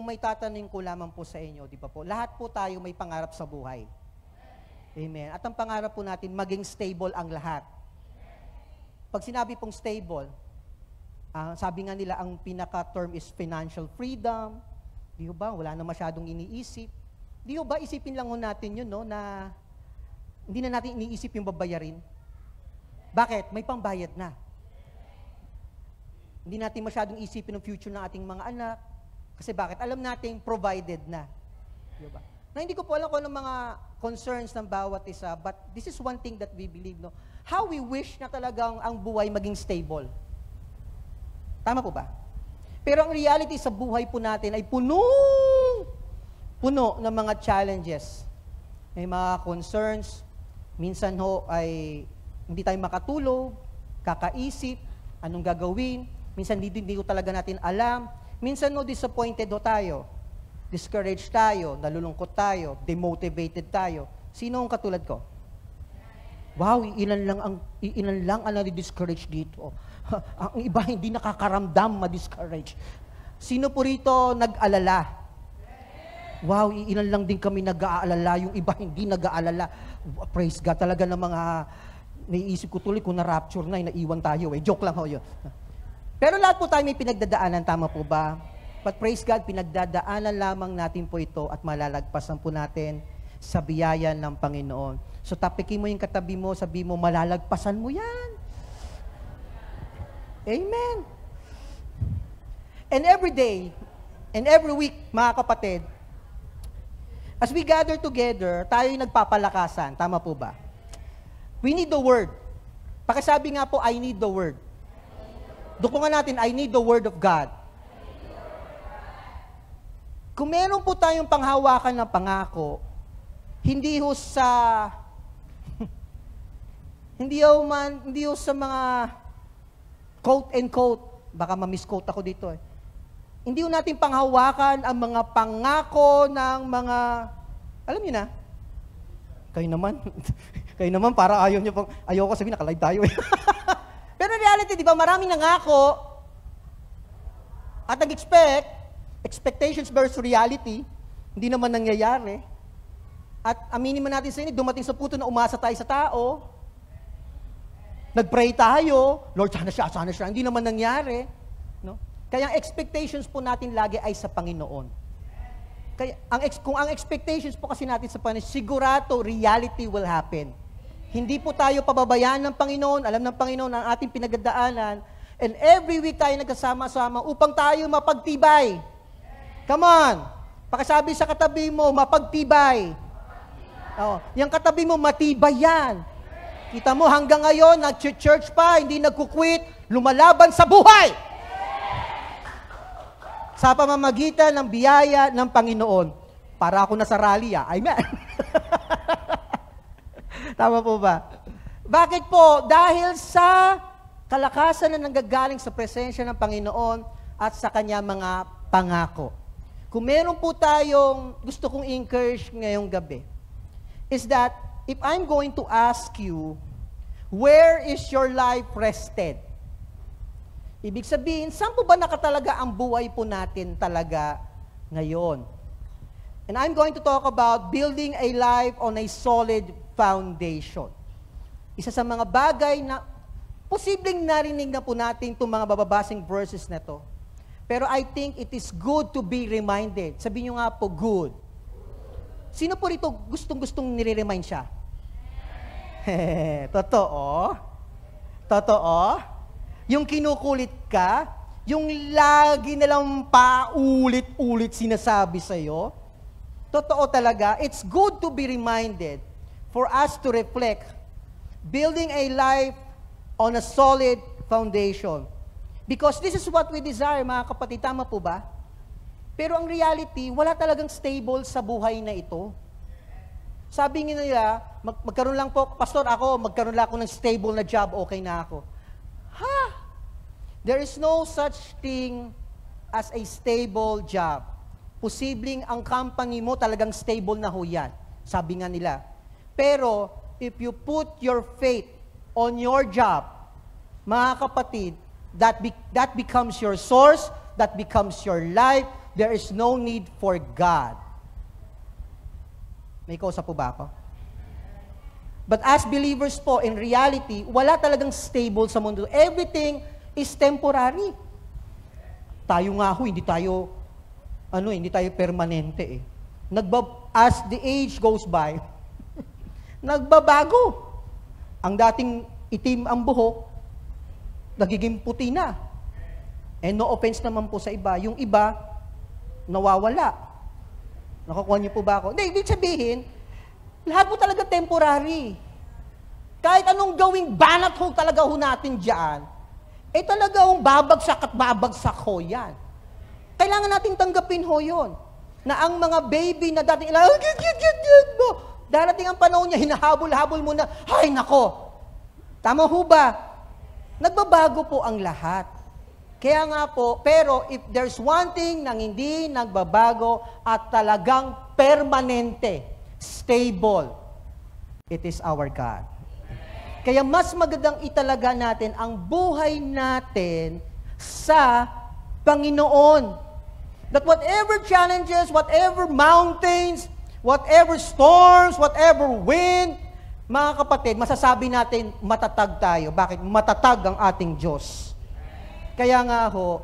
Kung may tatanungin ko lamang po sa inyo, di ba po, lahat po tayo may pangarap sa buhay. Amen. At ang pangarap po natin, maging stable ang lahat. Pag sinabi pong stable, sabi nga nila, ang pinaka-term is financial freedom. Di ba? Wala na masyadong iniisip. Di ba? Isipin lang natin yun, no, na hindi na natin iniisip yung babayarin. Bakit? May pambayad na. Hindi natin masyadong isipin ng future ng ating mga anak. Kasi bakit? Alam natin, provided na. Di ba? Na hindi ko po alam kung anong mga concerns ng bawat isa, but this is one thing that we believe, no? How we wish na talagang ang buhay maging stable. Tama po ba? Pero ang reality sa buhay po natin ay puno ng mga challenges. May mga concerns, minsan ho ay hindi tayo makatulog, kakaisip, anong gagawin, minsan hindi ko talaga natin alam, minsan no disappointed ho tayo. Discouraged tayo, nalulungkot tayo, demotivated tayo. Sino ang katulad ko? Wow, ilan lang ang nadi-discourage dito. Ang iba hindi nakakaramdam, ma-discourage. Sino po rito nag-alala? Wow, ilan lang din kami nag-aalala, yung iba hindi nag-aalala. Praise God, talaga ng mga naiisip ko tuloy kung na-rapture na, naiwan tayo. Joke lang ho yun. Pero lahat po tayo may pinagdadaanan, tama po ba? But praise God, pinagdadaanan lamang natin po ito at malalagpasan po natin sa biyaya ng Panginoon. So tapikin mo yung katabi mo, sabi mo, malalagpasan mo yan. Amen. And every day, and every week, mga kapatid, as we gather together, tayo yung nagpapalakasan. Tama po ba? We need the Word. Pakisabi nga po, I need the Word. Dukungan natin, I need the Word of God. Kung meron po tayong panghawakan ng pangako, hindi ho sa hindi ho sa mga quote and quote, baka ma-misquote ako dito eh. Hindi ho natin panghawakan ang mga pangako ng mga, alam niyo na, kayo naman, para ayaw ko sabihin, nakalive tayo eh. Pero reality, di ba, maraming nangako at nag-expect, expectations versus reality, hindi naman nangyayari. At aminin man natin sa inyo, dumating sa punto na umasa tayo sa tao, nag-pray tayo, Lord, sana siya, hindi naman nangyari. No? Kaya ang expectations po natin lagi ay sa Panginoon. Kaya, kung ang expectations po kasi natin sa Panginoon, sigurado, reality will happen. Hindi po tayo pababayaan ng Panginoon, alam ng Panginoon ang ating pinagdadaanan, and every week tayo nagkasama-sama upang tayo mapagtibay. Come on! Pakisabi sa katabi mo, mapagtibay. Oh, yung katabi mo, matibay yan. Kita mo, hanggang ngayon, nag-church pa, hindi nagkukwit, lumalaban sa buhay. Sa pamamagitan ng biyaya ng Panginoon. Para ako nasa rally, Amen. Tama po ba? Bakit po? Dahil sa kalakasan na nanggagaling sa presensya ng Panginoon at sa Kanya mga pangako. Kung meron po tayong gusto kong encourage ngayong gabi, is that if I'm going to ask you, where is your life rested? Ibig sabihin, saan po ba nakatalaga ang buhay po natin talaga ngayon? And I'm going to talk about building a life on a solid foundation. Isa sa mga bagay na posibleng narinig na po natin itong mga bababasing verses na to. Pero I think it is good to be reminded. Sabihin nyo nga po, good. Sino po rito gustong-gustong nire-remind siya? Totoo? Totoo? Yung kinukulit ka, yung lagi nalang paulit-ulit sinasabi sa'yo, totoo talaga, it's good to be reminded for us to reflect, building a life on a solid foundation. Because this is what we desire, mga kapatid. Tama po ba? Pero ang reality, wala talagang stable sa buhay na ito. Sabi nila, magkaroon lang po, pastor magkaroon lang ako ng stable na job, okay na ako. There is no such thing as a stable job. Posibleng ang company mo talagang stable na ho yan. Sabi nga nila. Pero, if you put your faith on your job, mga kapatid, that becomes your source, that becomes your life, there is no need for God. May kausap po ba ako? But as believers po, in reality, wala talagang stable sa mundo. Everything is temporary. Tayo nga ho, hindi tayo permanente eh. As the age goes by, nagbabago. Ang dating itim ang buhok, nagiging puti na. And no offense naman po sa iba. Yung iba, nawawala. Nakukuha niyo po ba ako? Hindi, ibig sabihin, lahat po talaga temporary. Kahit anong gawing banat ho talaga ho natin dyan, talaga hong babagsak at babagsak ho yan. Kailangan nating tanggapin ho yun. Na ang mga baby na dating darating ang panahon niya, hinahabol-habol mo na, ay nako, tama ho ba? Nagbabago po ang lahat. Kaya nga po, pero if there's one thing nang hindi nagbabago at talagang permanente, stable, it is our God. Kaya mas magandang italaga natin ang buhay natin sa Panginoon. That whatever challenges, whatever mountains, whatever storms, whatever wind, mga kapatid, masasabi natin, matatag tayo. Bakit? Matatag ang ating Diyos. Kaya nga ho,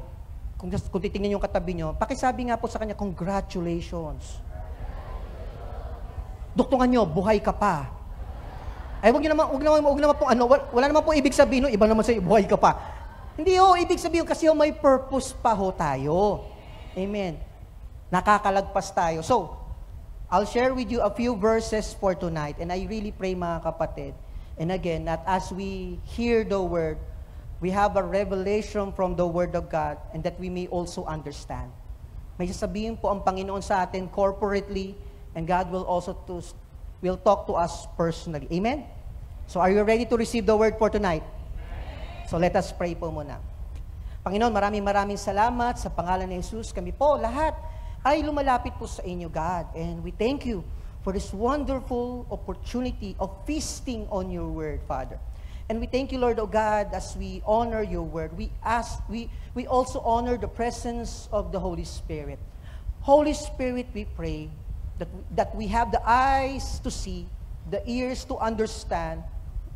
kung titingnan yung katabi nyo, pakisabi nga po sa kanya, congratulations. Duktungan nyo, buhay ka pa. Ay, wag naman po, wala naman po ibig sabihin, no? Iba naman sa'yo, buhay ka pa. Hindi ho, ibig sabihin, kasi may purpose pa ho tayo. Amen. Nakakalagpas tayo. So, I'll share with you a few verses for tonight, and I really pray, mga kapatid, and again, that as we hear the word, we have a revelation from the Word of God and that we may also understand. May sasabihin po ang Panginoon sa atin corporately and God will also will talk to us personally. Amen? So are you ready to receive the Word for tonight? So let us pray po muna. Panginoon, maraming salamat sa pangalan ni Jesus. Kami po, lahat ay lumalapit po sa inyo, God. And we thank you for this wonderful opportunity of feasting on your Word, Father. And we thank you, Lord, O God, as we honor your word. We also honor the presence of the Holy Spirit. Holy Spirit, we pray that we have the eyes to see, the ears to understand,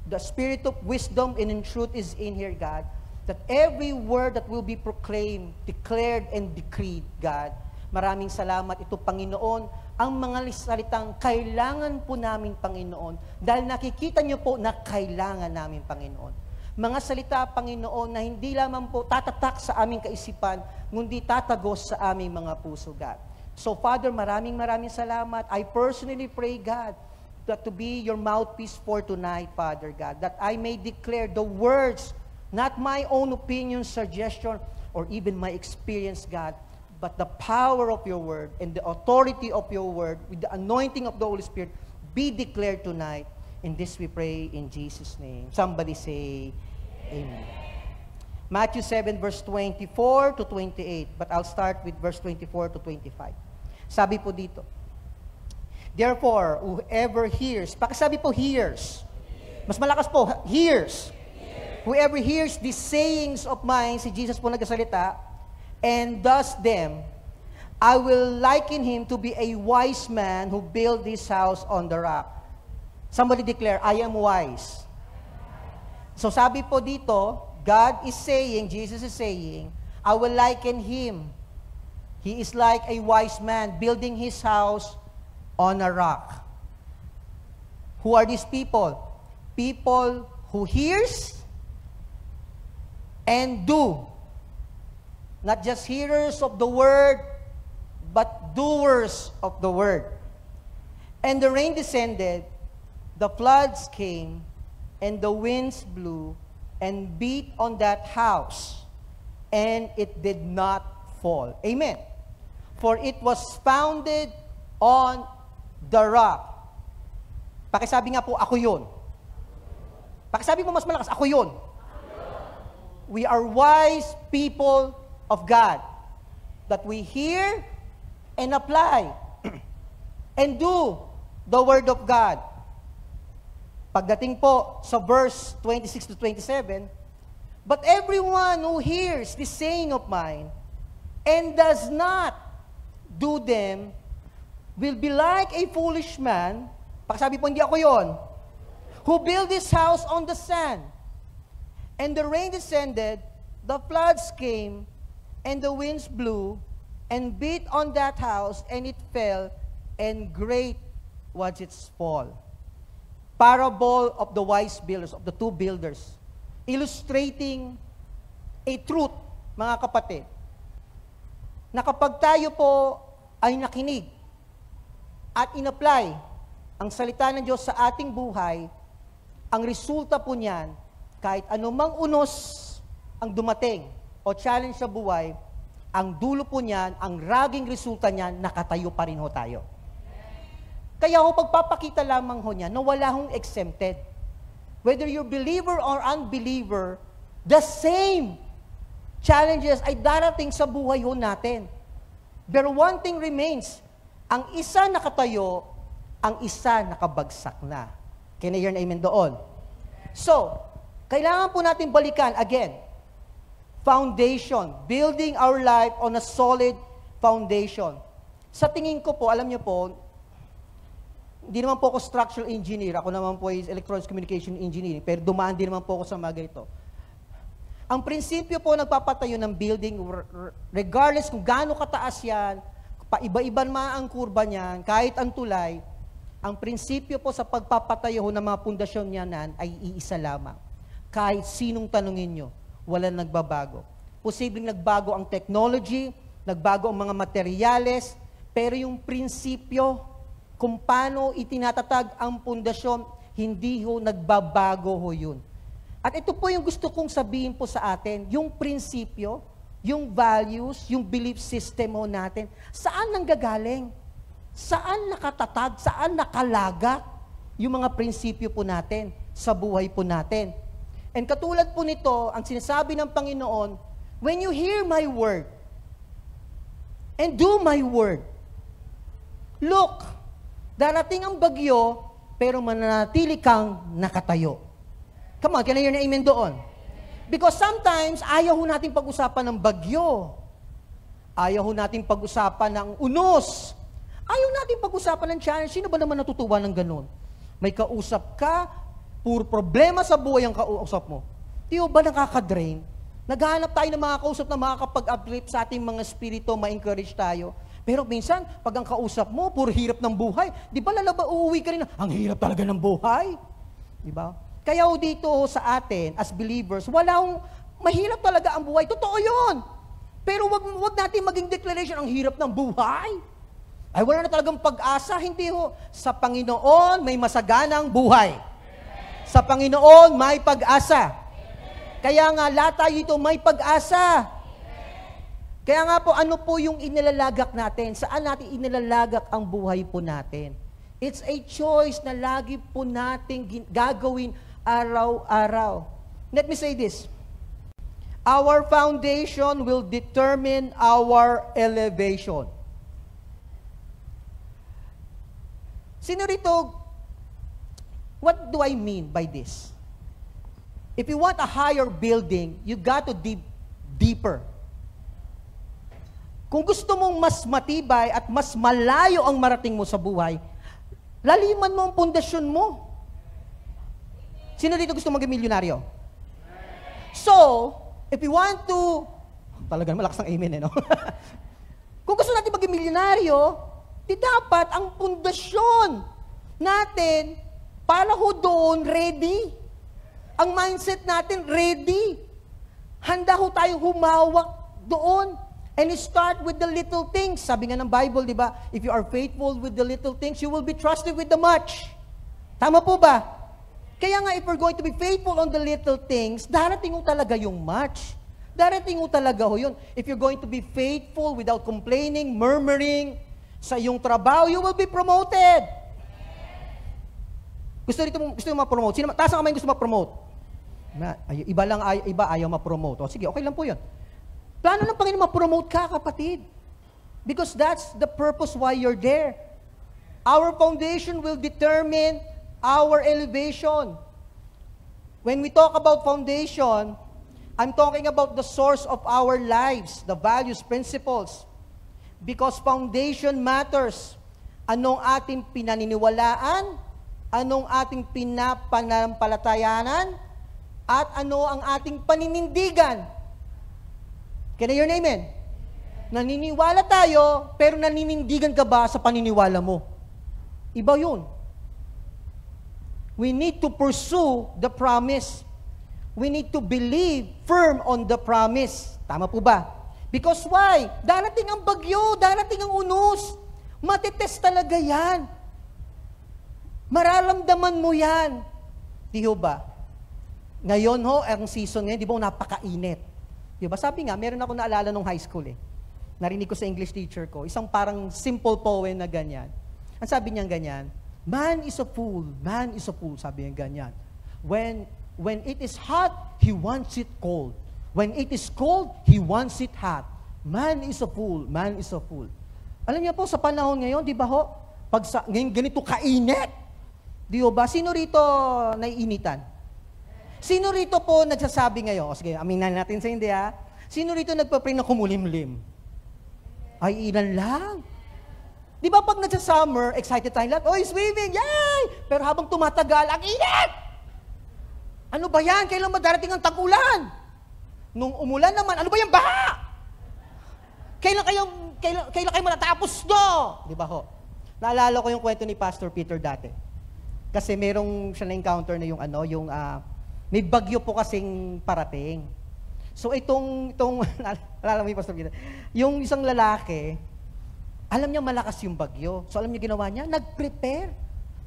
the spirit of wisdom and in truth is in here, God, that every word that will be proclaimed, declared, and decreed, God, maraming salamat ito, Panginoon, ang mga salitang kailangan po namin, Panginoon, dahil nakikita niyo po na kailangan namin, Panginoon. Mga salita, Panginoon, na hindi lamang po tatatak sa aming kaisipan, ngundi tatagos sa aming mga puso, God. So, Father, maraming salamat. I personally pray, God, that to be your mouthpiece for tonight, Father God, that I may declare the words, not my own opinion, suggestion, or even my experience, God, but the power of your word and the authority of your word with the anointing of the Holy Spirit be declared tonight. In this we pray in Jesus' name. Somebody say, Amen. Matthew 7 verse 24 to 28. But I'll start with verse 24 to 25. Sabi po dito, therefore, whoever hears, pakisabi po hears. Mas malakas po, hears. Whoever hears these sayings of mine, si Jesus po nagsasalita, and does them, I will liken him to be a wise man who built his house on the rock. Somebody declare, I am wise. So sabi po dito, God is saying, Jesus is saying, I will liken him. He is like a wise man building his house on a rock. Who are these people? People who hears and do. Not just hearers of the word, but doers of the word. And the rain descended, the floods came, and the winds blew, and beat on that house, and it did not fall. Amen. For it was founded on the rock. Pakisabi nga po, ako yun. Pakisabi mo mas malakas, ako yun. We are wise people of God, that we hear and apply and do the Word of God. Pagdating po sa verse 26 to 27, but everyone who hears this saying of mine and does not do them will be like a foolish man, sabi po, hindi ako yon, who built his house on the sand. And the rain descended, the floods came, and the winds blew, and beat on that house, and it fell, and great was its fall. Parable of the wise builders, of the two builders, illustrating a truth, mga kapatid, na kapag tayo po ay nakinig at in-apply ang salita ng Diyos sa ating buhay, ang resulta po niyan, kahit anumang unos ang dumating o challenge sa buhay, ang dulo po niyan, ang raging resulta niyan, nakatayo pa rin ho tayo. Kaya ho, pagpapakita lamang ho niya na wala hong exempted. Whether you're believer or unbeliever, the same challenges ay darating sa buhay ho natin. But one thing remains, ang isa nakatayo, ang isa nakabagsak na. Can I hear an amen doon? So, kailangan po natin balikan again, foundation, building our life on a solid foundation. Sa tingin ko po, alam niyo po, hindi naman po ako structural engineer, ako naman po is electronics communication engineering, pero dumaan din naman po ako sa mga ganito. Ang prinsipyo po nagpapatayo ng building, regardless kung gaano kataas yan, paiba-iba naman ang kurba niyan, kahit ang tulay, ang prinsipyo po sa pagpapatayo ng mga pundasyon niyan ay iisa lamang. Kahit sinong tanungin nyo, walang nagbabago. Posibleng nagbago ang technology, nagbago ang mga materyales, pero yung prinsipyo, kung paano itinatatag ang pundasyon, hindi ho nagbabago ho yun. At ito po yung gusto kong sabihin po sa atin, yung prinsipyo, yung values, yung belief system ho natin, saan nanggagaling? Saan nakatatag? Saan nakalaga yung mga prinsipyo po natin sa buhay po natin? And katulad po nito, ang sinasabi ng Panginoon, when you hear my word and do my word, look, darating ang bagyo, pero mananatili kang nakatayo. Come on, can I hear an amen doon? Because sometimes, ayaw ho natin pag-usapan ng bagyo. Ayaw ho natin pag-usapan ng unos. Ayaw natin pag-usapan ng challenge. Sino ba naman natutuwa ng ganun? May kausap ka, puro problema sa buhay ang kausap mo. Di ba nakaka-drain? Naghahanap tayo ng mga kausap na makakapag-uplift sa ating mga spirito, ma-encourage tayo. Pero minsan, pag ang kausap mo, puro hirap ng buhay, di ba uuwi ka rin, ang hirap talaga ng buhay? Di ba? Kaya dito sa atin, as believers, mahirap talaga ang buhay. Totoo yun. Pero wag natin maging declaration, ang hirap ng buhay. Ay, wala na talagang pag-asa. Hindi ho. Sa Panginoon, may masaganang buhay. Sa Panginoon, may pag-asa. Kaya nga, lahat tayo dito may pag-asa. Kaya nga po, ano po yung inilalagak natin? Saan natin inilalagak ang buhay po natin? It's a choice na lagi po natin gagawin araw-araw. Let me say this. Our foundation will determine our elevation. Sino rito, what do I mean by this? If you want a higher building, you got to dig deeper. Kung gusto mong mas matibay at mas malayo ang marating mo sa buhay, laliman mo ang pundasyon mo. Sino dito gusto maging milyonaryo? So, if you want to, talagang malakas ang amen no? Kung gusto natin maging milyonaryo, di dapat ang pundasyon natin para ho doon ready. Ang mindset natin ready. Handa ho tayong humawak doon. And you start with the little things. Sabi nga ng Bible, di ba? If you are faithful with the little things, you will be trusted with the much. Tama po ba? Kaya nga, if we're going to be faithful on the little things, darating ho talaga yung much. Darating ho talaga ho yun. If you're going to be faithful without complaining, murmuring, sa iyong trabaho, you will be promoted. Gusto nyo ma-promote? Taas ang kamay gusto ma-promote? Iba ayaw ma-promote. O sige, okay lang po yun. Plano ng Panginoon ma-promote ka, kapatid. Because that's the purpose why you're there. Our foundation will determine our elevation. When we talk about foundation, I'm talking about the source of our lives, the values, principles. Because foundation matters. Anong ating pinaniniwalaan, anong ating pinapanampalatayanan, at ano ang ating paninindigan. Can I hear an amen? Naniniwala tayo, pero naninindigan ka ba sa paniniwala mo? Iba yun. We need to pursue the promise. We need to believe firm on the promise. Tama po ba? Because why? Darating ang bagyo, darating ang unos. Matitest talaga yan. Mararamdaman mo yan. Di ho ba? Ngayon ho, ang season ngayon, di ba napakainit? Di ba? Sabi nga, meron ako naalala nung high school eh. Narinig ko sa English teacher ko, isang parang simple poem na ganyan. Ang sabi niya ganyan, man is a fool, sabi niya ganyan. When it is hot, he wants it cold. When it is cold, he wants it hot. Man is a fool, man is a fool. Alam niyo po, sa panahon ngayon, di ba ho, ngayon ganito kainit, di ba? Sino rito naiinitan? Sino rito po nagsasabi ngayon? O sige, aminan natin sa hindi ha. Sino rito nagpa-pray na kumulimlim? Ay, ilan lang. Di ba pag nagsa-summer, excited tayo lahat, oy, swimming, yay! Pero habang tumatagal, ang init! Ano ba yan? Kailan ba darating ang tag-ulan? Nung umulan naman, ano ba yan? Baha! Kailan kayo matatapos do? Di ba ho? Naalala ko yung kwento ni Pastor Peter dati. Kasi merong siya na-encounter na may bagyo po kasing parating. So itong naalala mo yung Pastor Peter, yung isang lalaki, alam niya malakas yung bagyo. So alam niya ginawa niya, nag-prepare.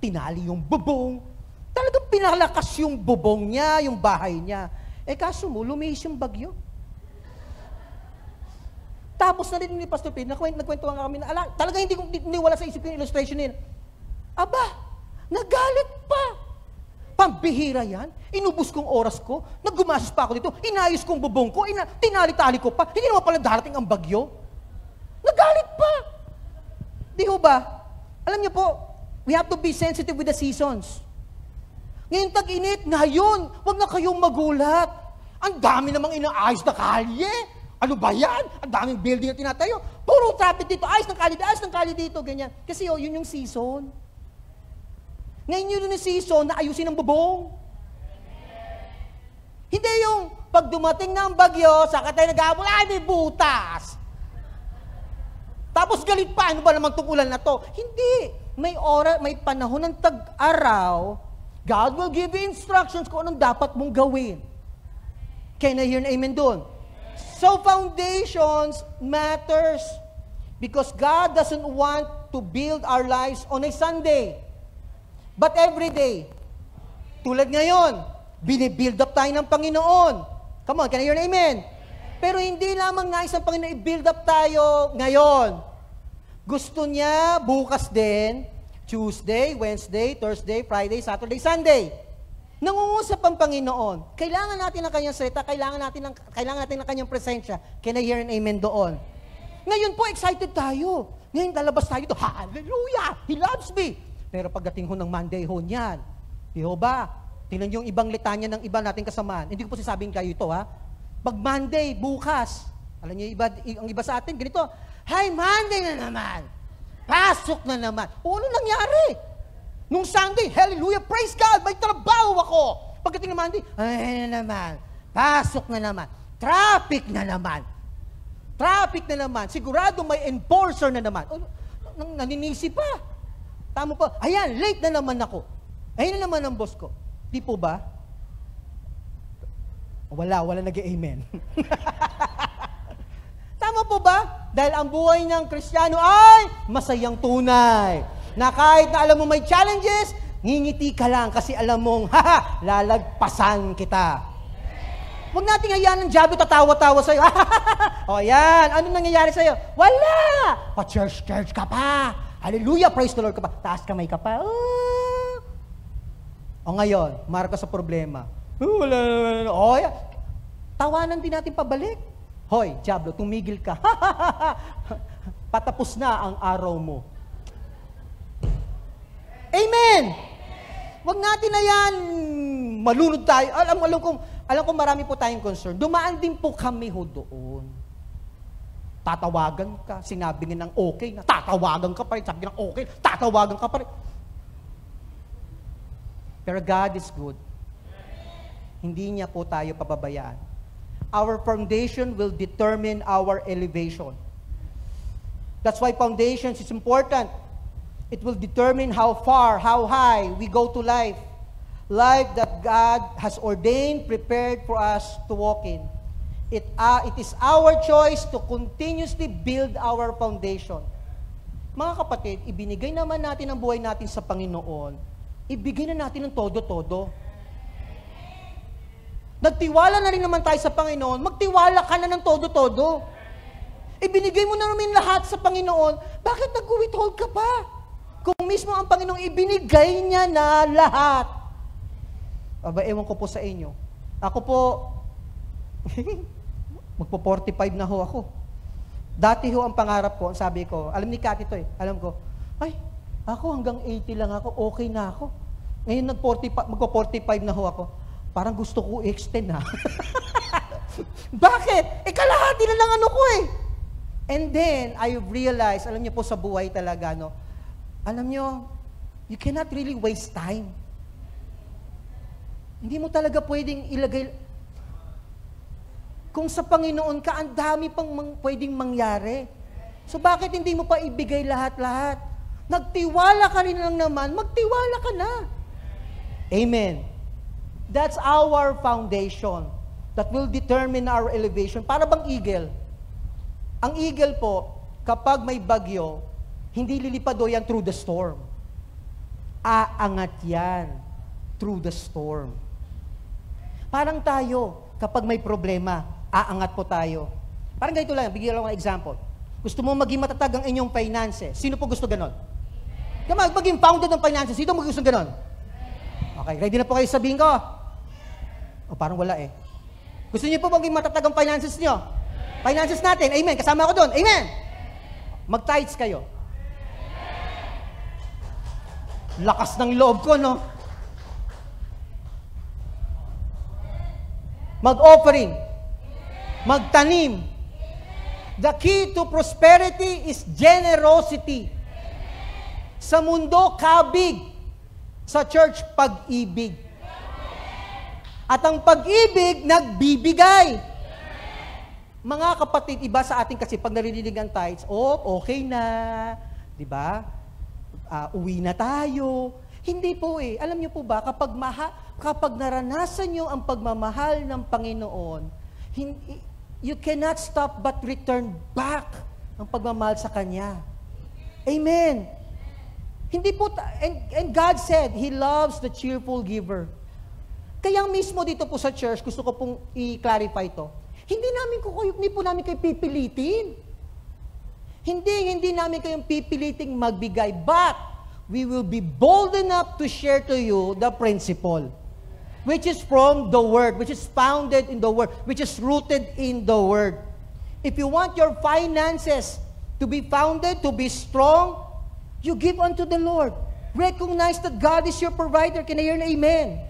Tinali yung bubong. Talagang pinalakas yung bubong niya, yung bahay niya. Kaso mo, lumihis yung bagyo. Tapos narinig ni Pastor Peter, nagkwentuhan kami na, talaga hindi wala sa isip yung illustration nila. Aba, nagalit pa. Pambihira yan. Inubos kong oras ko. Naggumastos pa ako dito. Inayos kong bubong ko. Tinali-tali ko pa. Hindi naman pala darating ang bagyo. Nagalit pa. Di ho ba? Alam niyo po, we have to be sensitive with the seasons. Ngayon tag-init, ngayon, huwag na kayong magulat. Ang dami namang inaayos na kalye. Ano ba yan? Ang daming building na tinatayo. Puro traffic dito. Ayos ng kalye dito, ganyan. Kasi yun yung season. Ngayon yun yung season na ayusin ang bubong. Hindi yung pag dumating na ang bagyo, saka tayo nag-aabol, may butas. Tapos galit pa, ano ba namang tukulan na to? Hindi. May panahon ng tag-araw, God will give you instructions kung anong dapat mong gawin. Can I hear an amen doon? So foundations matters because God doesn't want to build our lives on a Sunday. But every day, tulad ngayon, binibuild up tayo ng Panginoon. Come on, can I hear an amen? Pero hindi lamang nais ng Panginoon i-build up tayo ngayon. Gusto niya bukas din, Tuesday, Wednesday, Thursday, Friday, Saturday, Sunday. Nangungusap ang Panginoon. Kailangan natin ng kanyang salita, kailangan natin ng kanyang presensya. Can I hear an amen doon? Ngayon po, excited tayo. Ngayon, lalabas tayo ito. Hallelujah! He loves me! Pero pagdating ho ng Monday ho niyan, di ho ba? Tingnan yung ibang litanya ng iba nating kasamaan. Hindi ko po sasabing kayo ito, ha? Pag Monday, bukas, alam niyo, ang iba sa atin, ganito, hi, Monday na naman! Pasok na naman! O, ano nangyari? Nung Sunday, hallelujah, praise God, may trabaho ako! Pagdating ng Monday, ay na naman, pasok na naman, traffic na naman, sigurado may enforcer na naman. O, naninisi pa. Tama po. Ayan, late na naman ako. Ayun na naman ang boss ko. Di po ba? Wala nag-amen. Tama po ba? Dahil ang buhay ng Kristiyano ay masayang tunay. Na kahit na alam mo may challenges, ngingiti ka lang kasi alam mong, lalagpasan kita. Huwag nating hayaan ng diablo tatawa-tawa sa'yo. O yan, anong nangyayari sa'yo? Wala! Pa-church ka pa. Hallelujah, praise the Lord ka pa. Taas kamay ka pa. O ngayon, marka sa problema. Wala. O yan. Tawanan din natin pabalik. Hoy, diablo, tumigil ka. Patapos na ang araw mo. Amen! Huwag natin na yan malunod tayo. Alam ko marami po tayong concern. Dumaan din po kami ho doon. Tatawagan ka, sinabi nga ng okay na, tatawagan ka pa rin, sabi ng okay, tatawagan ka pa rin. Pero God is good. Hindi niya po tayo pababayaan. Our foundation will determine our elevation. That's why foundations is important. It will determine how far, how high we go to life. Life that God has ordained, prepared for us to walk in. It is our choice to continuously build our foundation. Mga kapatid, ibinigay naman natin ang buhay natin sa Panginoon. Ibigay na natin ng todo-todo. Nagtiwala na rin naman tayo sa Panginoon, magtiwala ka na ng todo-todo. Ibinigay mo na namin lahat sa Panginoon, bakit nag-withhold ka pa? Kung mismo ang Panginoon ibinigay niya na lahat. Aba, ewan ko po sa inyo. Ako po, magpo-45 na ho ako. Dati ho ang pangarap ko, ang sabi ko, alam ni Kat ito alam ko, ay, ako hanggang 80 lang ako, okay na ako. Ngayon magpo-45 na ho ako. Parang gusto ko i-extend ha. Bakit? Kalahati na lang ano ko And then, I realized, alam niyo po sa buhay talaga, no? Alam niyo, you cannot really waste time. Hindi mo talaga pwedeng ilagay. Kung sa Panginoon ka, ang dami pang pwedeng mangyari. So bakit hindi mo pa ibigay lahat-lahat? Nagtiwala ka rin lang naman, magtiwala ka na. Amen. That's our foundation that will determine our elevation. Para bang eagle? Ang eagle po, kapag may bagyo, hindi lilipad o yan through the storm. Aangat yan through the storm. Parang tayo, kapag may problema, aangat po tayo. Parang ganito lang, bigyan lang ng example. Gusto mo maging matatag ang inyong finances. Sino po gusto ganon? Maging founded ng finances, sino mo gusto ganon? Okay, ready na po kayo sabihin ko? O parang wala Gusto niyo po maging matatag ang finances niyo? Finances natin, amen. Kasama ako doon, amen. Mag-tithes kayo. Lakas ng loob ko, no? Mag-offering. Magtanim. The key to prosperity is generosity. Sa mundo, kabig. Sa church, pag-ibig. At ang pag-ibig, nagbibigay. Mga kapatid, iba sa atin kasi pag narinig ang tithes, okay na, di ba? Uwi na tayo. Hindi po Alam niyo po ba, kapag naranasan niyo ang pagmamahal ng Panginoon, you cannot stop but return back ang pagmamahal sa Kanya. Amen. Hindi po, and God said, He loves the cheerful giver. Kaya mismo dito po sa church, gusto ko pong i-clarify to. Hindi po namin kayo pipilitin. Hindi namin kayong pipiliting magbigay, but we will be bold enough to share to you the principle, which is from the Word, which is founded in the Word, which is rooted in the Word. If you want your finances to be founded, to be strong, you give unto the Lord. Recognize that God is your provider. Can I hear an amen?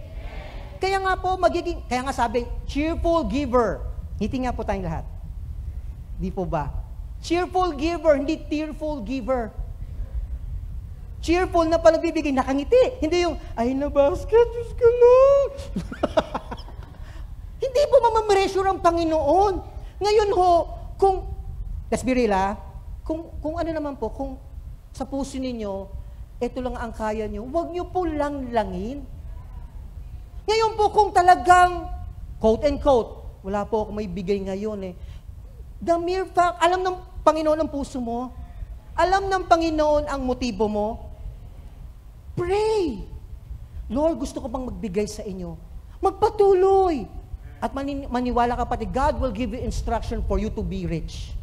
Kaya nga po, kaya nga sabi, cheerful giver. Ngiti nga po tayong lahat. Di po ba? Cheerful giver, hindi tearful giver. Cheerful na panagbibigay, nakangiti. Hindi yung, ay na-basket, Diyos ka lang. Hindi po mamameasure ang Panginoon. Ngayon ho, let's be real kung ano naman po, kung sa puso ninyo, ito lang ang kaya nyo, huwag nyo po lang-langin. Ngayon po kung talagang, quote and quote, wala po akong may bigay ngayon The mere fact, alam ng Panginoon ang puso mo, alam ng Panginoon ang motibo mo, pray. Lord, gusto ko bang magbigay sa inyo? Magpatuloy. At maniwala ka pati, God will give you instruction for you to be rich.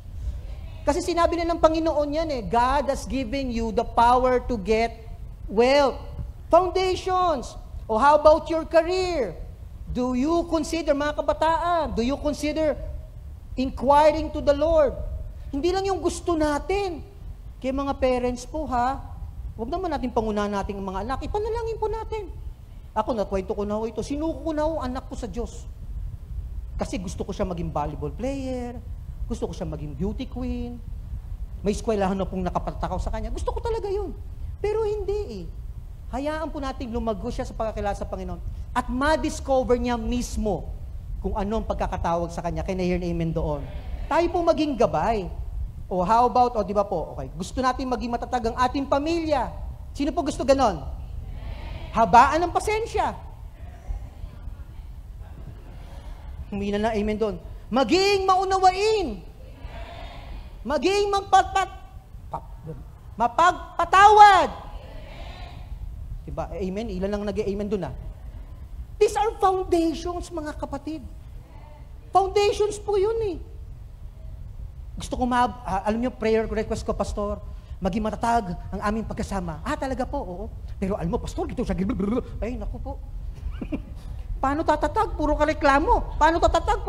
Kasi sinabi na ng Panginoon yan God has given you the power to get wealth. Foundations. O how about your career? Do you consider, mga kabataan, do you consider inquiring to the Lord? Hindi lang yung gusto natin. Kaya mga parents po huwag naman natin pangunahan natin ang mga anak. Ipanalangin po natin. Ako, nakwento ko na ito. Sinuko ko na anak ko sa Diyos. Kasi gusto ko siya maging volleyball player. Gusto ko siya maging beauty queen. May eskwelahan na pong nakapatakaw sa kanya. Gusto ko talaga yun. Pero hindi eh. Hayaan po natin lumago siya sa pagkakilala sa Panginoon at ma-discover niya mismo kung anong pagkakatawag sa kanya. Can I hear an amen doon? Tayo po maging gabay. O how about, o di ba po, okay, gusto natin maging matatag ang ating pamilya. Sino po gusto ganon? Habaan ng pasensya. Humina na amen doon. Maging maunawain. Maging mapagpatawad. Diba? Amen? Ilan lang nag-amen doon These are foundations, mga kapatid. Foundations po yun eh. Gusto ko alam niyo, prayer request ko, Pastor, maging matatag ang aming pagkasama. Talaga po, oo. Pero alam mo, Pastor, gito siya. Ay, naku po. Paano tatatag? Puro ka reklamo. Paano tatatag?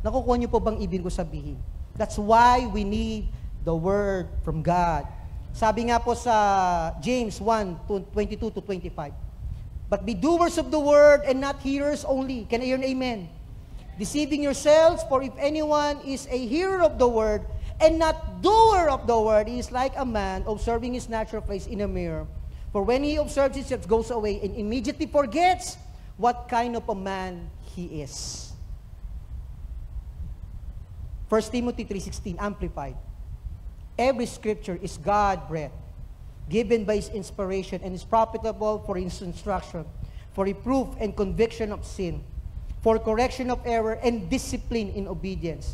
Nakukuha niyo po bang ibig ko sabihin? That's why we need the Word from God. Sabi nga po sa James 1:22-25. But be doers of the Word and not hearers only. Can I hear an amen? Deceiving yourselves, for if anyone is a hearer of the Word and not doer of the Word, he is like a man observing his natural face in a mirror. For when he observes himself, goes away and immediately forgets what kind of a man he is. 1 Timothy 3:16, Amplified. Every scripture is God-breathed, given by His inspiration, and is profitable for His instruction, for reproof and conviction of sin, for correction of error and discipline in obedience,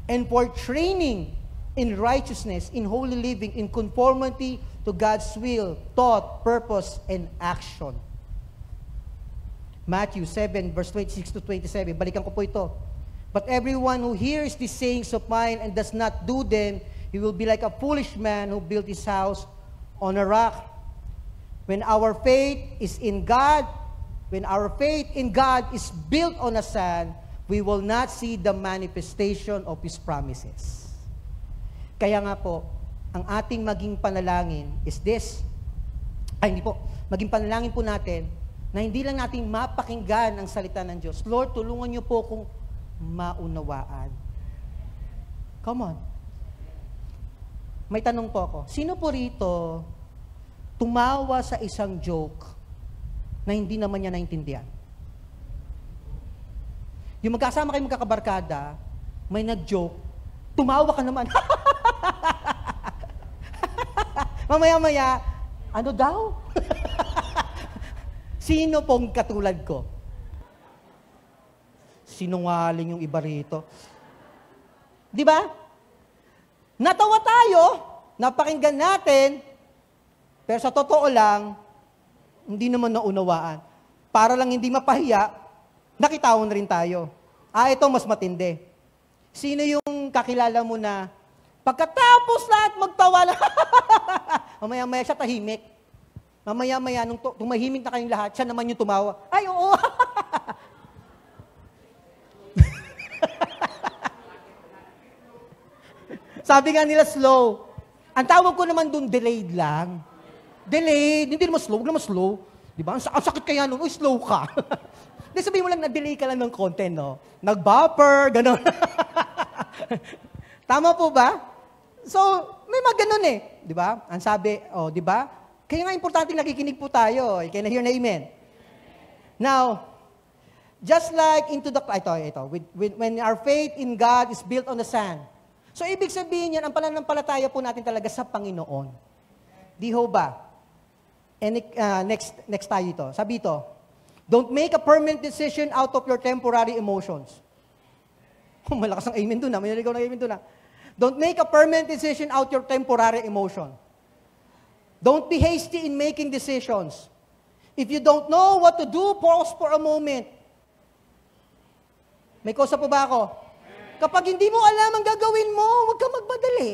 and for training in righteousness, in holy living, in conformity to God's will, thought, purpose, and action. Matthew 7, verse 26-27. Balikan ko po ito. But everyone who hears these sayings of mine and does not do them, he will be like a foolish man who built his house on a rock. When our faith is in God, when our faith in God is built on a sand, we will not see the manifestation of His promises. Kaya nga po, ang ating maging panalangin is this. Maging panalangin po natin na hindi lang natin mapakinggan ang salita ng Diyos. Lord, tulungan niyo po kung maunawaan. Come on. May tanong po ako. Sino po rito tumawa sa isang joke na hindi naman niya naintindihan? Yung magkasama kayo magkakabarkada, may nag-joke, tumawa ka naman. Mamaya-maya, ano daw? Sino pong katulad ko? Sinungaling yung iba rito. Di ba? Natawa tayo, napakinggan natin, pero sa totoo lang, hindi naman naunawaan. Para lang hindi mapahiya, nakitawan na rin tayo. Ito mas matindi. Sino yung kakilala mo na, pagkatapos lahat magtawa lang, mamaya-maya siya tahimik. Mamaya-maya, nung tumahimik na kayong lahat, siya naman yung tumawa. Ay, oo! Sabi nga nila slow. Ang tawag ko naman dun, delayed lang. Delayed, hindi naman slow, huwag naman slow. Di ba? Ang sakit kaya nun, slow ka. Hindi, sabihin mo lang, na-delay ka lang ng content, no? Nag-buffer, gano'n. Tama po ba? So, may mga ganun eh. Di ba? Ang sabi, di ba? Kaya nga importante nakikinig po tayo. Kaya na-hear na amen. Now, just like into the, when our faith in God is built on the sand. So, ibig sabihin yan, ang pananampalataya po natin talaga sa Panginoon. Di ho ba? And next tayo ito. Sabi ito, don't make a permanent decision out of your temporary emotions. Malakas ang amen doon na. May naligaw na amen doon na. Don't make a permanent decision out your temporary emotion. Don't be hasty in making decisions. If you don't know what to do, pause for a moment. May kosa po ba ako? Kapag hindi mo alam ang gagawin mo, huwag kang magmadali.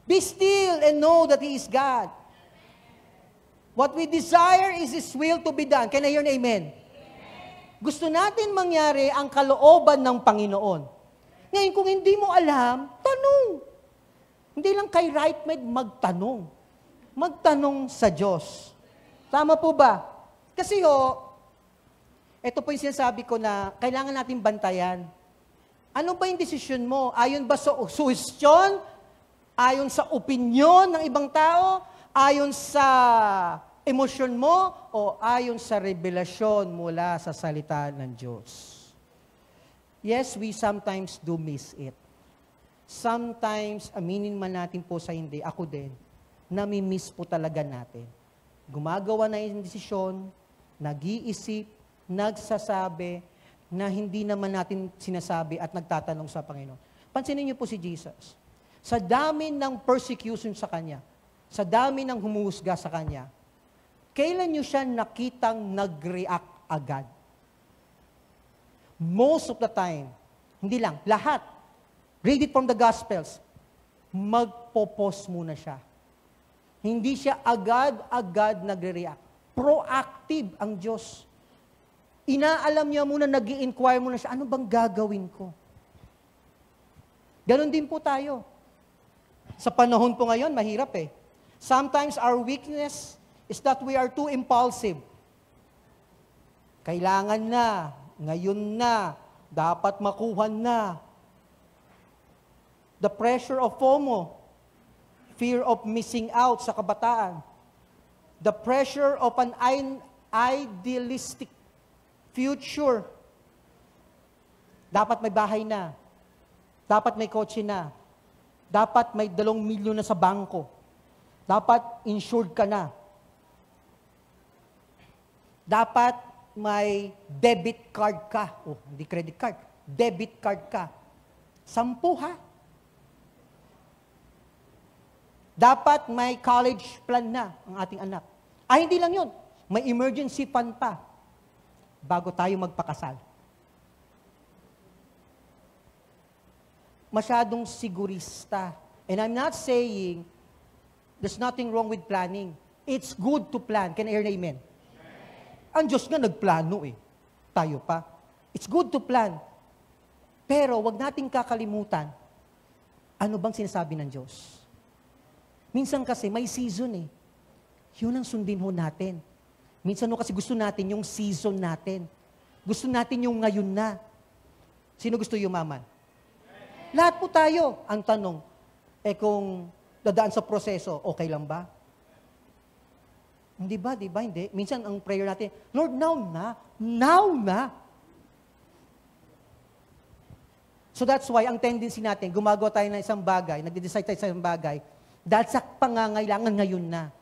Be still and know that He is God. What we desire is His will to be done. Can I hear an amen? Gusto natin mangyari ang kalooban ng Panginoon. Ngayon, kung hindi mo alam, tanong. Hindi lang kay right mind magtanong. Magtanong sa Diyos. Tama po ba? Kasi ito po yung sinasabi ko na kailangan natin bantayan Ano ba yung desisyon mo? Ayon ba sa suhestyon? Ayon sa opinyon ng ibang tao? Ayon sa emosyon mo? O ayon sa revelasyon mula sa salita ng Diyos? Yes, we sometimes do miss it. Sometimes, aminin man natin po sa hindi, ako din, nami-miss po talaga natin. Gumagawa na yung desisyon, nag-iisip, nagsasabi, na hindi naman natin sinasabi at nagtatanong sa Panginoon. Pansinin niyo po si Jesus. Sa dami ng persecution sa Kanya, sa dami ng humuhusga sa Kanya, kailan niyo siya nakitang nag-react agad? Most of the time, hindi lang, lahat. Read it from the Gospels. Magpo-pause muna siya. Hindi siya agad-agad nagre-react. Proactive ang Diyos. Inaalam niya muna, nag-i-inquire muna siya, ano bang gagawin ko? Ganon din po tayo. Sa panahon po ngayon, mahirap eh. Sometimes our weakness is that we are too impulsive. Kailangan na, ngayon na, dapat makuha na. The pressure of FOMO, fear of missing out sa kabataan. The pressure of an idealistic future. Dapat may bahay na. Dapat may kotse na. Dapat may 2 milyon na sa bangko. Dapat insured ka na. Dapat may debit card ka. Oh, hindi credit card. Debit card ka. 10 ha. Dapat may college plan na ang ating anak. Ay, hindi lang yun. May emergency fund pa bago tayo magpakasal. Masyadong sigurista. And I'm not saying there's nothing wrong with planning. It's good to plan. Can I hear an amen? Ang Diyos nga nagplano eh. Tayo pa. It's good to plan. Pero wag nating kakalimutan, ano bang sinasabi ng Diyos? Minsan kasi may season eh. Yun ang sundin ho natin. Minsan kasi gusto natin yung season natin. Gusto natin yung ngayon na. Sino gusto yumaman? Lahat po tayo. Ang tanong, kung dadaan sa proseso, okay lang ba? Hindi ba? Di ba? Hindi. Minsan ang prayer natin, Lord, now na. Now na. So that's why ang tendency natin, gumagawa tayo ng isang bagay, nagde-decide tayo sa isang bagay, dahil sa pangangailangan ngayon na.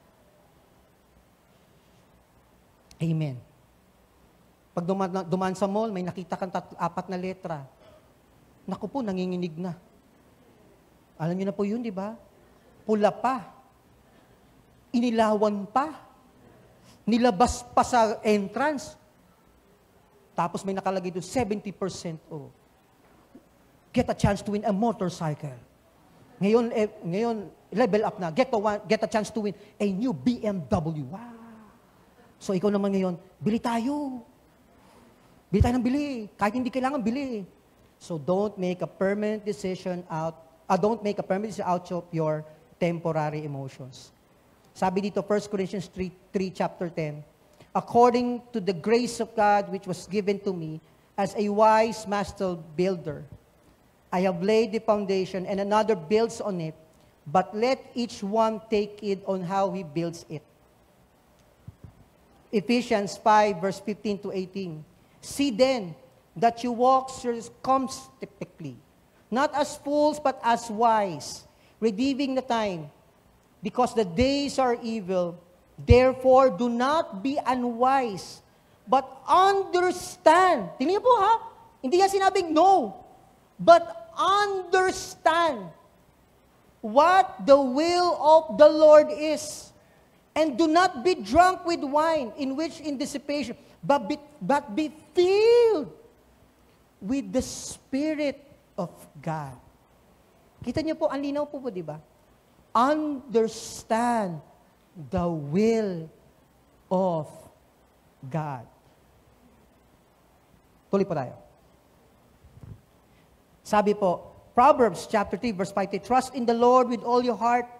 Amen. Pag dumaan sa mall, may nakita kang 4 na letra. Naku po, nanginginig na. Alam niyo na po yun, di ba? Pula pa. Inilawan pa. Nilabas pa sa entrance. Tapos may nakalagay doon, 70% off. Get a chance to win a motorcycle. Ngayon, level up na. Get a chance to win a new BMW. Wow. So ikaw naman ngayon, bili tayo. Bili tayo ng bili. Kahit hindi kailangan bili. So don't make a permanent decision out of your temporary emotions. Sabi dito, 1 Corinthians 3 chapter 10, according to the grace of God which was given to me as a wise master builder, I have laid the foundation and another builds on it, but let each one take it on how he builds it. Ephesians 5 verse 15 to 18. See then that you walk circumspectly, not as fools but as wise, redeeming the time, because the days are evil. Therefore, do not be unwise, but understand. Tingnan niyo po ha, hindi yan sinabing no, but understand what the will of the Lord is. And do not be drunk with wine, in which in dissipation, but be filled with the Spirit of God. Kita niyo po, ang linaw po, di ba? Understand the will of God. Tuloy po tayo. Sabi po, Proverbs chapter 3 verse 5, trust in the Lord with all your heart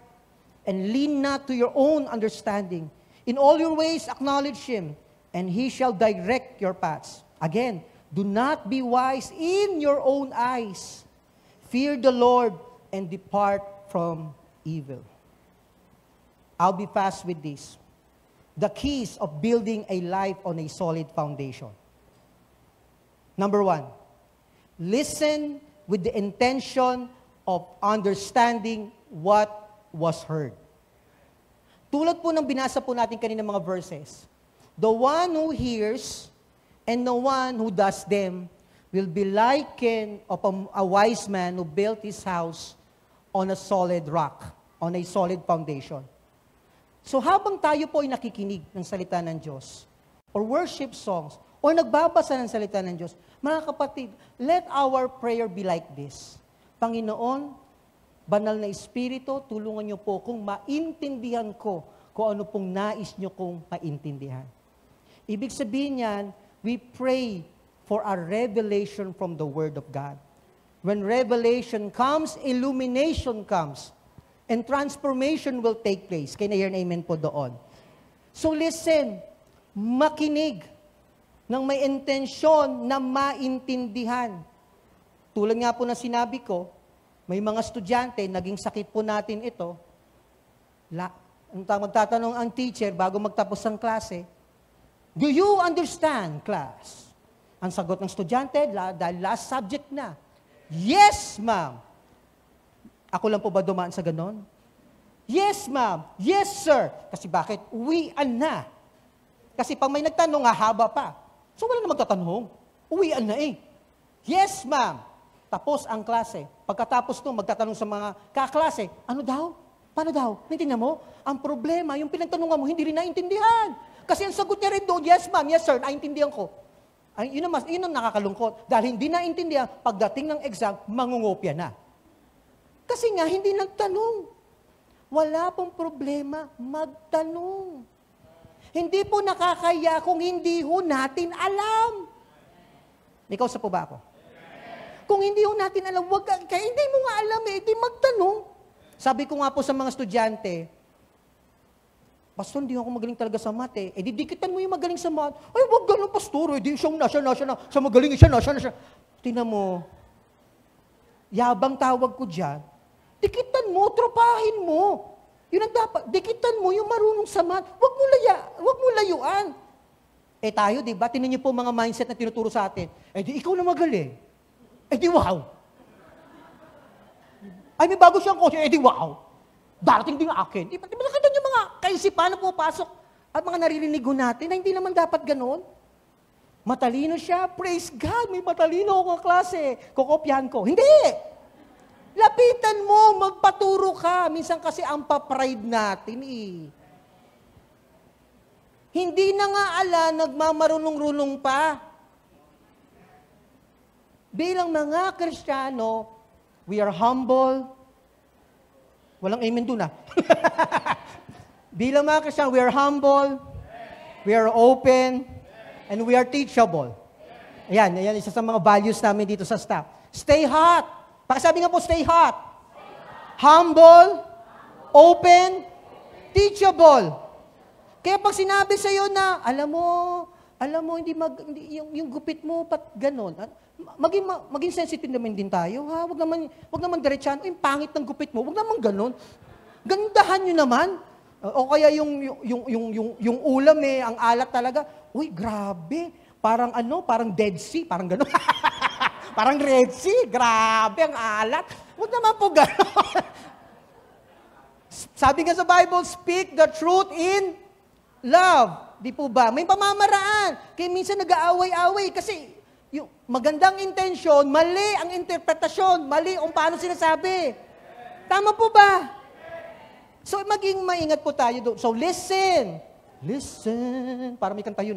and lean not to your own understanding. In all your ways acknowledge Him, and He shall direct your paths. Again, Do not be wise in your own eyes. Fear the Lord and depart from evil. I'll be fast with this. The keys of building a life on a solid foundation. Number 1, listen with the intention of understanding what was heard. Tulad po ng binasa po natin kanina mga verses, the one who hears and the one who does them will be likened of a wise man who built his house on a solid rock, on a solid foundation. So habang tayo po ay nakikinig ng salita ng Diyos, or worship songs, or nagbabasa ng salita ng Diyos, mga kapatid, let our prayer be like this. Panginoon, banal na Espiritu, tulungan niyo po kung maintindihan ko kung ano pong nais niyo kong maintindihan. Ibig sabihin niyan, we pray for a revelation from the Word of God. When revelation comes, illumination comes. And transformation will take place. Kaya na-hear na amen po doon. So listen, makinig ng may intensyon na maintindihan. Tulad nga po na sinabi ko, may mga estudyante, naging sakit po natin ito. Magtatanong ang teacher bago magtapos ng klase, do you understand, class? Ang sagot ng estudyante, dahil last subject na, yes, ma'am. Ako lang po ba dumaan sa ganon? Yes, ma'am. Yes, sir. Kasi bakit? Uwian na. Kasi pag may nagtanong, haba pa. So wala na magtatanong. Uwian na eh. Yes, ma'am. Tapos ang klase. Pagkatapos nung magtatanong sa mga kaklase, ano daw? Paano daw? Naintindihan mo? Ang problema, yung pinagtanungan mo, hindi rin naintindihan. Kasi ang sagot niya rin doon, yes, ma'am, yes, sir, naintindihan ko. Ay, yun ang nakakalungkot. Dahil hindi naintindihan, pagdating ng exam, mangungopia na. Kasi nga, hindi nagtanong. Wala pong problema, magtanong. Hindi po nakakaya kung hindi ho natin alam. May kausa po ba ako? Kung hindi ho natin alam, kaya hindi mo nga alam di magtanong. Sabi ko nga po sa mga estudyante, Pastor, hindi ako magaling talaga sa math didikitan mo yung magaling sa math. Ay, wag ganun, Pastor. Siya na. Siya magaling, siya na. Tingnan mo, yabang tawag ko dyan, dikitan mo, tropahin mo. Yun ang dapat. Dikitan mo yung marunong sa math. Wag mo layuan. Tayo, di ba? Tingnan niyo po mga mindset na tinuturo sa atin. Di ikaw na magaling. Di wow. Ay, may bago siyang coach. Di wow. Darating din akin. Di ba nakita niyo mga kaisipan na pupasok at mga naririnig natin na hindi naman dapat ganon? Matalino siya. Praise God. May matalino akong klase. Kokopyahan ko. Hindi! Lapitan mo, magpaturo ka. Minsan kasi ang pa-pride natin Hindi na nga nagmamarunong-runong pa. Bilang mga Kristiyano, we are humble. Walang amen dun Bilang mga Kristiyano, we are humble, we are open, and we are teachable. Ayan, isa sa mga values namin dito sa staff. Stay hot. Pakisabi nga po, stay hot. Humble, open, teachable. Kaya pag sinabi sa'yo na, alam mo, hindi yung gupit mo, ganon. Maging sensitive naman din tayo, ha? Wag naman diretsahan, yung pangit ng gupit mo, wag naman ganon. Gandahan nyo naman. O kaya yung ulam ang alat talaga, uy, grabe. Parang Dead Sea, parang ganon. Parang Red Sea, grabe ang alat. Huwag naman po gano'n. Sabi nga sa Bible, speak the truth in love. Di po ba? May pamamaraan. Kaya minsan nag-aaway-away kasi yung magandang intensyon, mali ang interpretasyon, mali ang paano sinasabi. Tama po ba? So maging maingat po tayo doon. So listen. Listen. Para may kanta yun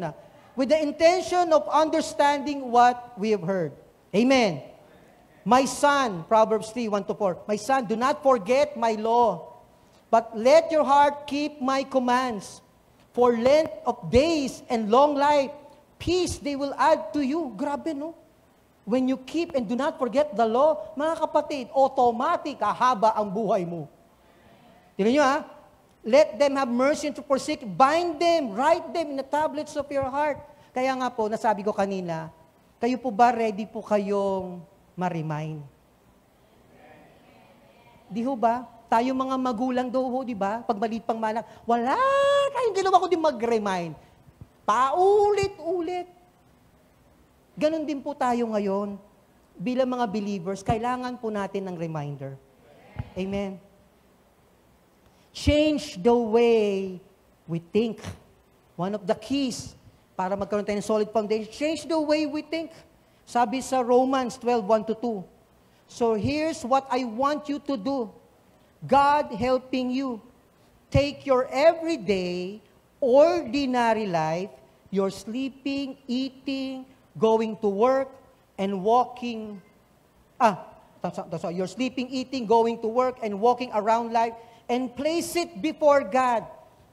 with the intention of understanding what we have heard. Amen. My son, Proverbs 3:1-4. My son, do not forget my law, but let your heart keep my commands. For length of days and long life, peace they will add to you. Grabe, no? When you keep and do not forget the law, mga kapatid, automatic, haba ang buhay mo. Tingnan nyo, Let them have mercy and to forsake. Bind them, write them in the tablets of your heart. Kaya nga po, nasabi ko kanina, Kayo po ba ready po kayong ma-remind? Di ho ba? Tayo mga magulang daw ho, di ba? Pag maliit pang malang, wala tayong ginawa ko din mag-remind. Paulit-ulit. Ganon din po tayo ngayon. Bilang mga believers, kailangan po natin ng reminder. Amen. Change the way we think. One of the keys para magkaroon tayo ng solid foundation, change the way we think. Sabi sa Romans 12:1-2. So here's what I want you to do. God helping you. Take your everyday, ordinary life, your sleeping, eating, going to work, and walking. Your sleeping, eating, going to work, and walking around life, and place it before God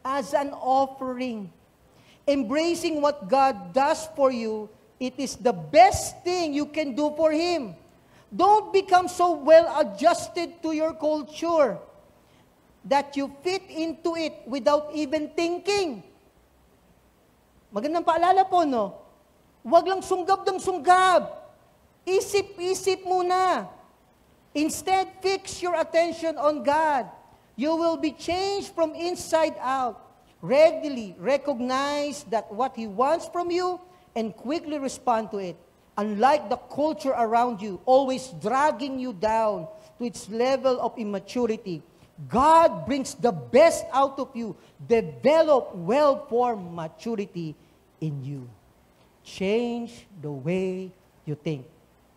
as an offering. Embracing what God does for you, it is the best thing you can do for Him. Don't become so well adjusted to your culture that you fit into it without even thinking. Magandang paalala po, no? Huwag lang sunggab ng sunggab. Isip-isip muna. Instead, fix your attention on God. You will be changed from inside out. Readily recognize that what He wants from you and quickly respond to it. Unlike the culture around you, always dragging you down to its level of immaturity, God brings the best out of you. Develop well-formed maturity in you. Change the way you think.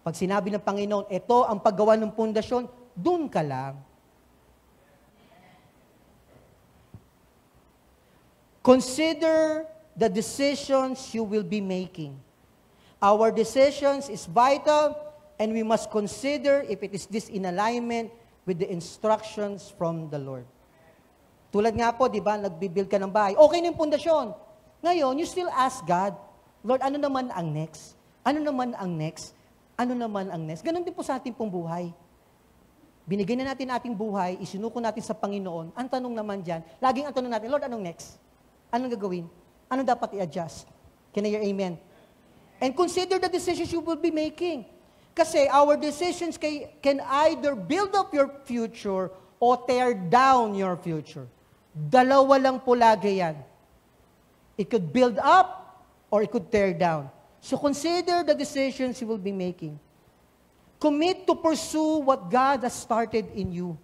Pag sinabi ng Panginoon, ito ang paggawa ng pundasyon, dun ka lang. Consider the decisions you will be making. Our decisions is vital, and we must consider if it is this in alignment with the instructions from the Lord. Tulad nga po, di ba, nagbibuild ka ng bahay. Okay na yung pundasyon. Ngayon, you still ask God, Lord, ano naman ang next? Ano naman ang next? Ano naman ang next? Ganon din po sa ating pong buhay. Binigay na natin ating buhay, isinuko natin sa Panginoon. Ang tanong naman dyan, laging ang tanong natin, Lord, anong next? Anong gagawin? Anong dapat i-adjust? Can I hear amen? And consider the decisions you will be making. Kasi our decisions can either build up your future or tear down your future. Dalawa lang po lagi yan. It could build up or it could tear down. So consider the decisions you will be making. Commit to pursue what God has started in you.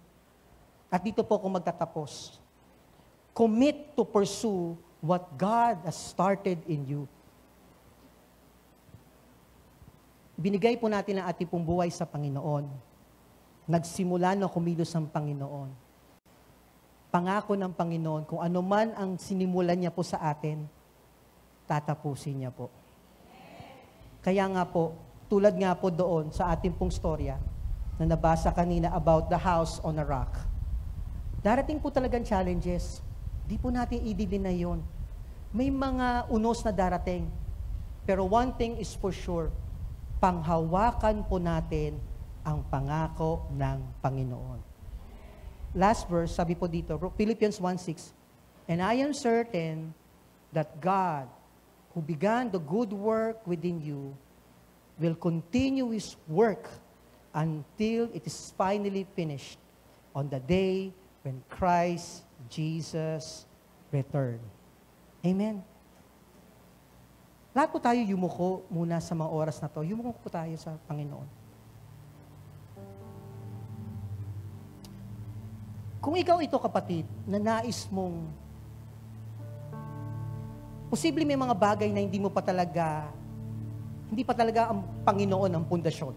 At dito po ako magtatapos. Commit to pursue what God has started in you. Binigay po natin ang ating pong buhay sa Panginoon. Nagsimula na kumilos ang Panginoon. Pangako ng Panginoon, kung ano man ang sinimulan niya po sa atin, tatapusin niya po. Kaya nga po, tulad nga po doon sa ating pong storya na nabasa kanina about the house on a rock. Darating po talagang challenges. Di po natin i-deny yun. May mga unos na darating. Pero one thing is for sure, panghawakan po natin ang pangako ng Panginoon. Last verse, sabi po dito, Philippians 1:6, and I am certain that God, who began the good work within you, will continue His work until it is finally finished on the day when Christ Jesus return. Amen. Lahat po tayo yumuko muna sa mga oras na to. Yumuko po tayo sa Panginoon. Kung ikaw ito, kapatid, na nais mong posible may mga bagay na hindi pa talaga ang Panginoon ang pundasyon.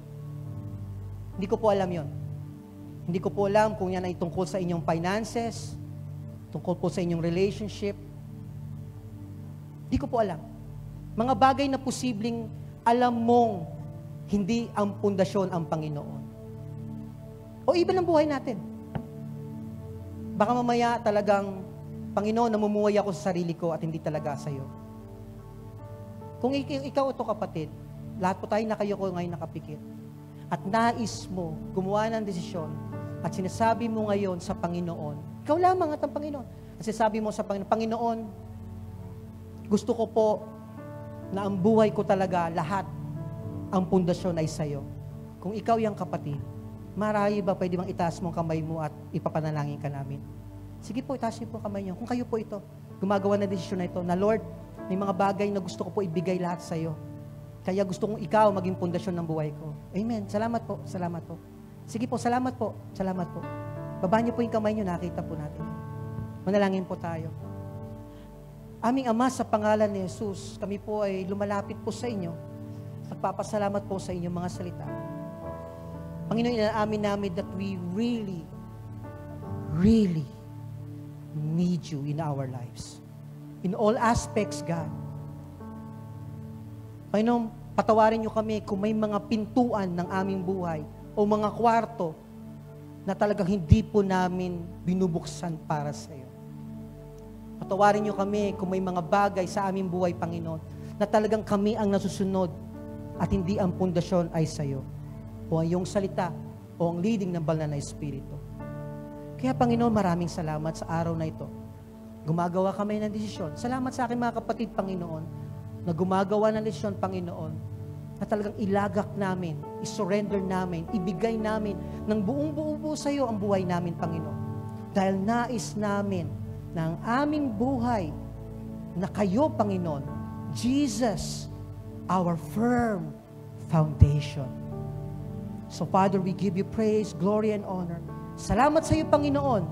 Hindi ko po alam yon. Hindi ko po alam kung yan ay tungkol sa inyong finances, tungkol po sa inyong relationship. Hindi ko po alam. Mga bagay na posibleng alam mong hindi ang pundasyon ang Panginoon. O iba ng buhay natin. Baka mamaya talagang, Panginoon, namumuhay ako sa sarili ko at hindi talaga sa iyo. Kung ikaw ito, kapatid, lahat po tayo nakayuko ngayon nakapikit. At nais mo gumawa ng desisyon at sinasabi mo ngayon sa Panginoon, ikaw lamang at ang Panginoon. At sinasabi mo sa Panginoon, Panginoon, gusto ko po na ang buhay ko talaga lahat ang pundasyon ay sa'yo. Kung ikaw yung kapatid, marahil ba pwede bang itaas mo ang kamay mo at ipapanalangin ka namin? Sige po, itaas niyo po ang kamay niyo. Kung kayo po ito, gumagawa na desisyon na ito, na Lord, may mga bagay na gusto ko po ibigay lahat sa'yo. Kaya gusto kong ikaw maging pundasyon ng buhay ko. Amen. Salamat po. Salamat po. Sige po, salamat po. Salamat po. Baba niyo po yung kamay niyo, nakita po natin. Manalangin po tayo. Aming Ama, sa pangalan ni Jesus, kami po ay lumalapit po sa inyo. Nagpapasalamat po sa inyong mga salita. Panginoon, inaamin namin that we really, really need you in our lives. In all aspects, God. Panginoon, patawarin niyo kami kung may mga pintuan ng aming buhay o mga kwarto na talagang hindi po namin binubuksan para sa iyo. Patawarin niyo kami kung may mga bagay sa aming buhay, Panginoon, na talagang kami ang nasusunod at hindi ang pundasyon ay sa iyo. O ang iyong salita, o ang leading ng banal na Espiritu. Kaya Panginoon, maraming salamat sa araw na ito. Gumagawa kami ng desisyon. Salamat sa aking mga kapatid, Panginoon, na gumagawa ng desisyon, Panginoon, na talagang ilagak namin, isurrender namin, ibigay namin ng buong-buo sa iyo ang buhay namin, Panginoon. Dahil nais namin na ang aming buhay na kayo, Panginoon, Jesus, our firm foundation. So, Father, we give you praise, glory, and honor. Salamat sa iyo, Panginoon,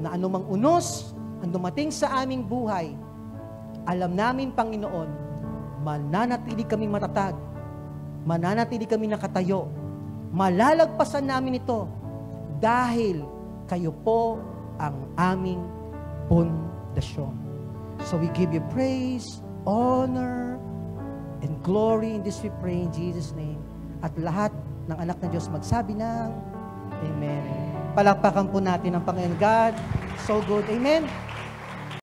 na anumang unos ang dumating sa aming buhay, alam namin, Panginoon, mananatili kami matatag, mananatili kami nakatayo, malalagpasan namin ito dahil kayo po ang aming pundasyon. So we give you praise, honor, and glory in this we pray in Jesus' name. At lahat ng anak ng Diyos magsabi ng Amen. Palakpakan po natin ang Panginoon God. So good. Amen.